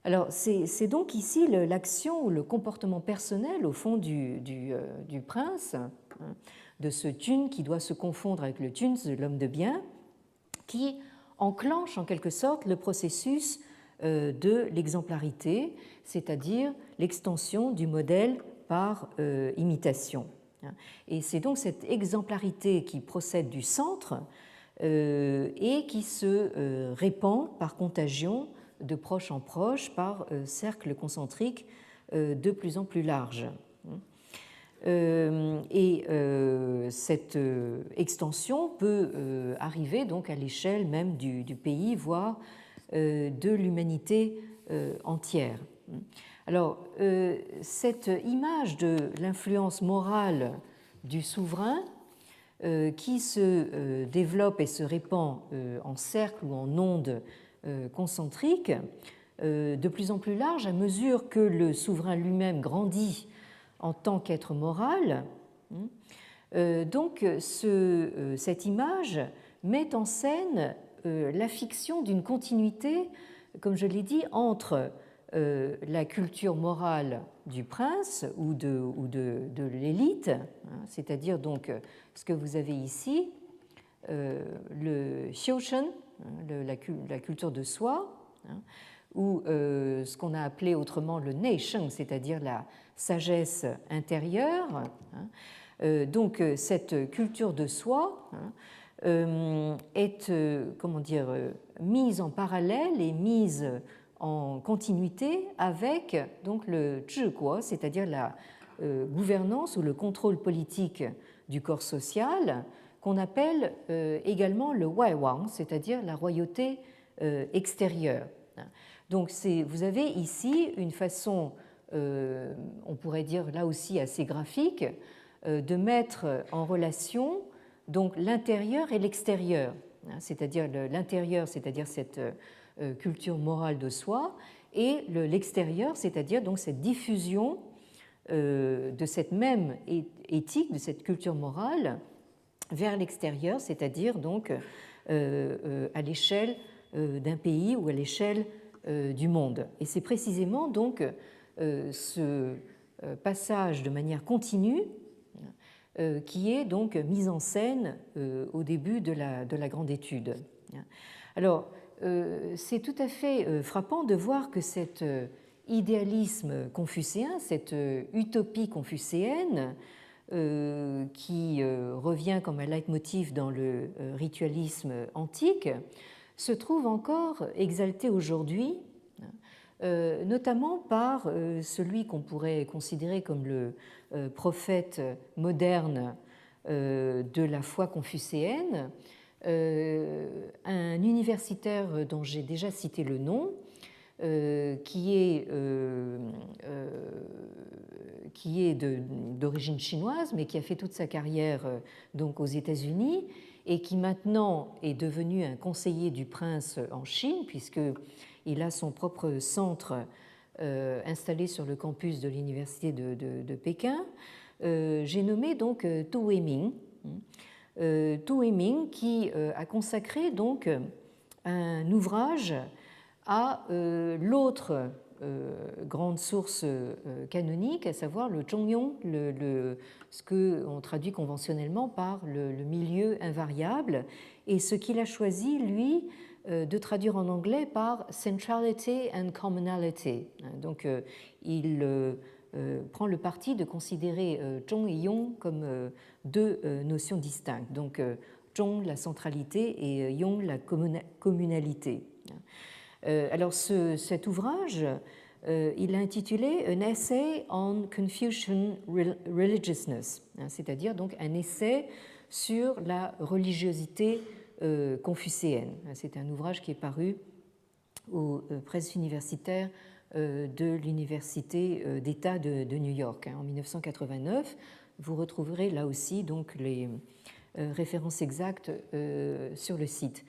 Alors c'est donc ici l'action ou le comportement personnel au fond du prince, de ce Tun qui doit se confondre avec le Tun, l'homme de bien, qui enclenche en quelque sorte le processus de l'exemplarité, c'est-à-dire l'extension du modèle par imitation. Et c'est donc cette exemplarité qui procède du centre et qui se répand par contagion de proche en proche, par cercles concentriques de plus en plus larges. Et cette extension peut arriver donc à l'échelle même du pays, voire de l'humanité entière. Alors, cette image de l'influence morale du souverain qui se développe et se répand en cercle ou en ondes concentriques de plus en plus larges à mesure que le souverain lui-même grandit en tant qu'être moral. Donc, cette image met en scène la fiction d'une continuité, comme je l'ai dit, entre la culture morale du prince ou de l'élite, c'est-à-dire donc ce que vous avez ici, le Xiushen, la culture de soi, ou ce qu'on a appelé autrement le Neisheng, c'est-à-dire la sagesse intérieure. Donc cette culture de soi est mise en parallèle et mise en continuité avec donc le zhiguo, c'est-à-dire la gouvernance ou le contrôle politique du corps social, qu'on appelle également le waiwang, c'est-à-dire la royauté extérieure. Donc vous avez ici une façon, on pourrait dire là aussi assez graphique, de mettre en relation donc l'intérieur et l'extérieur, c'est-à-dire l'intérieur, c'est-à-dire cette culture morale de soi, et l'extérieur, c'est-à-dire donc cette diffusion de cette même éthique, de cette culture morale vers l'extérieur, c'est-à-dire donc à l'échelle d'un pays ou à l'échelle du monde. Et c'est précisément donc ce passage de manière continue qui est donc mis en scène au début de la grande étude. Alors, c'est tout à fait frappant de voir que cet idéalisme confucéen, cette utopie confucéenne, qui revient comme un leitmotiv dans le ritualisme antique, se trouve encore exalté aujourd'hui, notamment par celui qu'on pourrait considérer comme le prophète moderne de la foi confucéenne, un universitaire dont j'ai déjà cité le nom, qui est d'origine chinoise, mais qui a fait toute sa carrière donc aux États-Unis et qui maintenant est devenu un conseiller du prince en Chine, puisqu'il a son propre centre installé sur le campus de l'université de Pékin. J'ai nommé donc Tu Weiming. Tu Weiming qui a consacré donc un ouvrage à l'autre grande source canonique, à savoir le Zhongyong, ce qu'on traduit conventionnellement par le milieu invariable, et ce qu'il a choisi, lui, de traduire en anglais par centrality and commonality. Donc, il prend le parti de considérer Zhong et Yong comme deux notions distinctes. Donc, Zhong, la centralité, et Yong, la communalité. Alors cet ouvrage, il l'a intitulé An Essay on Confucian Religiousness, c'est-à-dire donc un essai sur la religiosité confucéenne. C'est un ouvrage qui est paru aux presses universitaires de l'Université d'État de New York en 1989. Vous retrouverez là aussi donc les références exactes sur le site.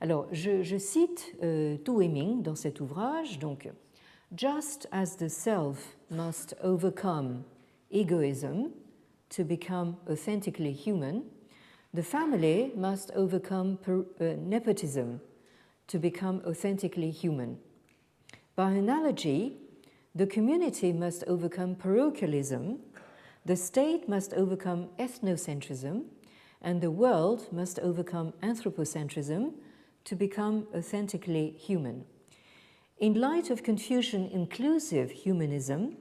Alors, je cite Tu Weiming dans cet ouvrage, donc « Just as the self must overcome egoism to become authentically human, the family must overcome nepotism to become authentically human. By analogy, the community must overcome parochialism, the state must overcome ethnocentrism, and the world must overcome anthropocentrism to become authentically human. In light of Confucian-inclusive humanism,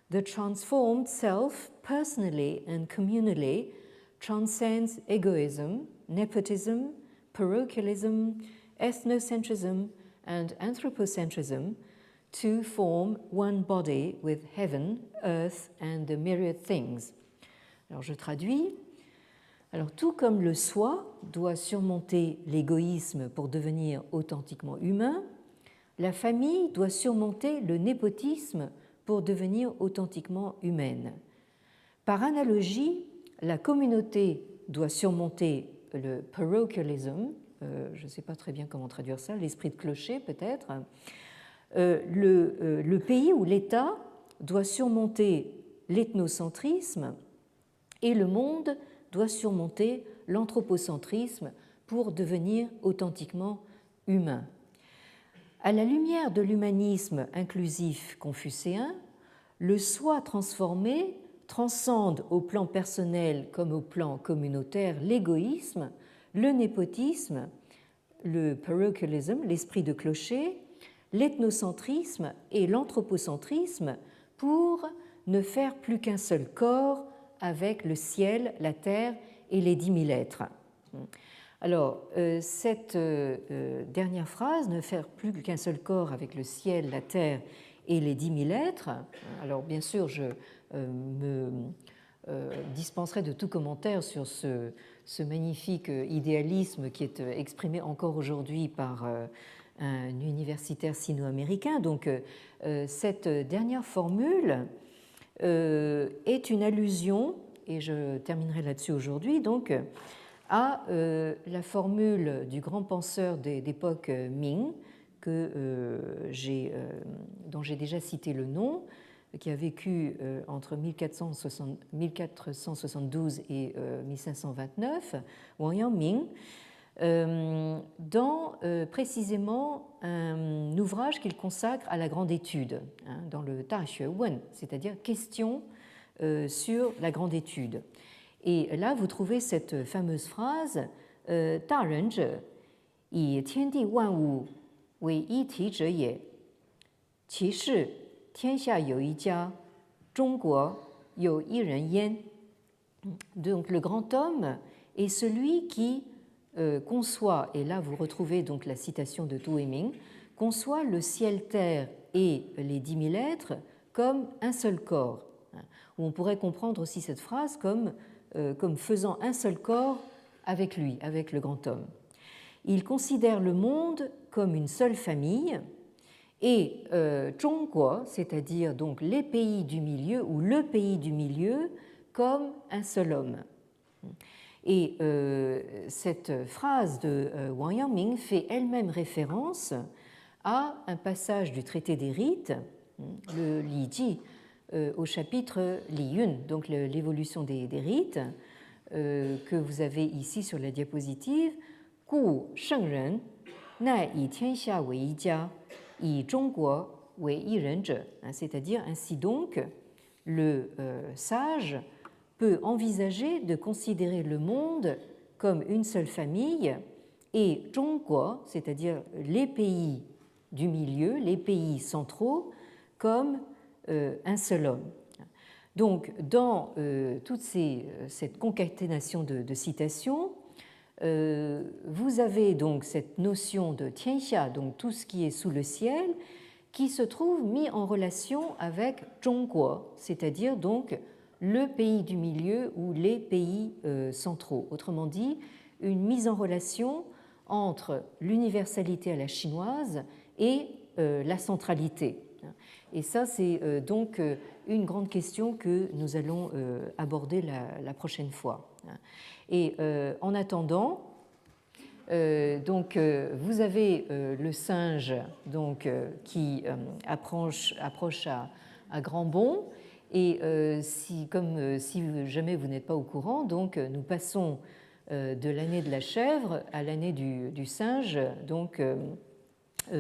the transformed self, personally and communally, transcends egoism, nepotism, parochialism, ethnocentrism, and anthropocentrism to form one body with heaven, earth, and the myriad things. Alors je traduis. Alors tout comme le soi doit surmonter l'égoïsme pour devenir authentiquement humain, la famille doit surmonter le népotisme pour devenir authentiquement humaine. Par analogie, la communauté doit surmonter le parochialism, je ne sais pas très bien comment traduire ça, l'esprit de clocher peut-être. Le pays ou l'État doit surmonter l'ethnocentrisme et le monde doit surmonter l'anthropocentrisme pour devenir authentiquement humain. À la lumière de l'humanisme inclusif confucéen, le soi transformé transcende au plan personnel comme au plan communautaire l'égoïsme, le népotisme, le parochialism, l'esprit de clocher, l'ethnocentrisme et l'anthropocentrisme pour ne faire plus qu'un seul corps avec le ciel, la terre et les 10 000 êtres. Alors, cette dernière phrase, ne faire plus qu'un seul corps avec le ciel, la terre et les 10 000 êtres, alors bien sûr, je me dispenserai de tout commentaire sur ce magnifique idéalisme qui est exprimé encore aujourd'hui par un universitaire sino-américain. Donc, cette dernière formule est une allusion, et je terminerai là-dessus aujourd'hui, donc, à la formule du grand penseur d'époque Ming, dont j'ai déjà cité le nom, qui a vécu entre 1472 et 1529, Wang Yangming, dans précisément un ouvrage qu'il consacre à la grande étude, dans le Da Xue Wen, c'est-à-dire question sur la grande étude. Et là, vous trouvez cette fameuse phrase « Da ren zhe, yi tian di wan wu wei yi ti zhe ye, qi shi tian xia you yi jia, zhongguo you yi ren yan ». Donc, le grand homme est celui qui conçoit, et là vous retrouvez donc la citation de Tu Weiming, conçoit le ciel-terre et les 10 000 êtres comme un seul corps. Ou on pourrait comprendre aussi cette phrase comme faisant un seul corps avec lui, avec le grand homme. Il considère le monde comme une seule famille et Zhongguo, c'est-à-dire donc les pays du milieu ou le pays du milieu, comme un seul homme. Et cette phrase de Wang Yangming fait elle-même référence à un passage du traité des rites, le Li Ji, au chapitre Li Yun, donc l'évolution des rites, que vous avez ici sur la diapositive. Gu shengren nai yi tianxia wei yi jia, yi zhongguo wei yi ren zhe. C'est-à-dire, ainsi donc, le sage peut envisager de considérer le monde comme une seule famille et Zhongguo, c'est-à-dire les pays du milieu, les pays centraux, comme un seul homme. Donc, dans toute cette concaténation de citations, vous avez donc cette notion de tianxia, donc tout ce qui est sous le ciel, qui se trouve mis en relation avec Zhongguo, c'est-à-dire donc le pays du milieu ou les pays centraux. Autrement dit, une mise en relation entre l'universalité à la chinoise et la centralité. Et ça, c'est donc une grande question que nous allons aborder la prochaine fois. Et en attendant, donc, vous avez le singe donc, qui approche à grands bonds. Et si jamais vous n'êtes pas au courant, donc nous passons de l'année de la chèvre à l'année du singe, donc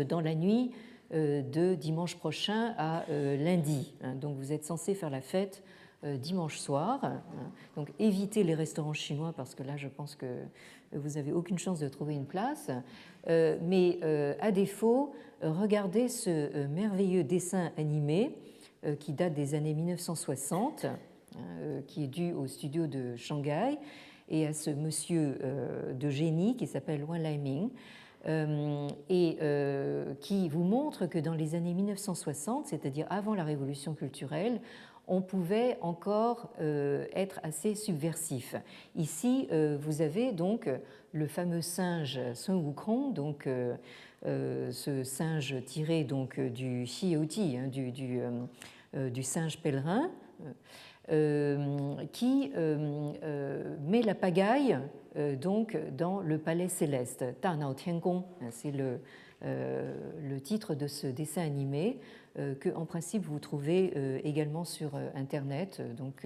dans la nuit de dimanche prochain à lundi. Donc vous êtes censé faire la fête dimanche soir. Donc évitez les restaurants chinois parce que là, je pense que vous n'avez aucune chance de trouver une place. Mais à défaut, regardez ce merveilleux dessin animé qui date des années 1960, qui est dû au studio de Shanghai et à ce monsieur de génie qui s'appelle Wan Laiming, et qui vous montre que dans les années 1960, c'est-à-dire avant la révolution culturelle, on pouvait encore être assez subversif. Ici, vous avez donc le fameux singe Sun Wukong, donc ce singe tiré donc du Xiaoti, du singe pèlerin, qui met la pagaille donc dans le palais céleste. Ta Nao Tiangong, c'est le titre de ce dessin animé que en principe vous trouvez également sur Internet. Donc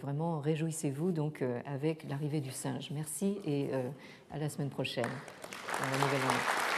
vraiment réjouissez-vous donc avec l'arrivée du singe. Merci et à la semaine prochaine. Nouvelle année.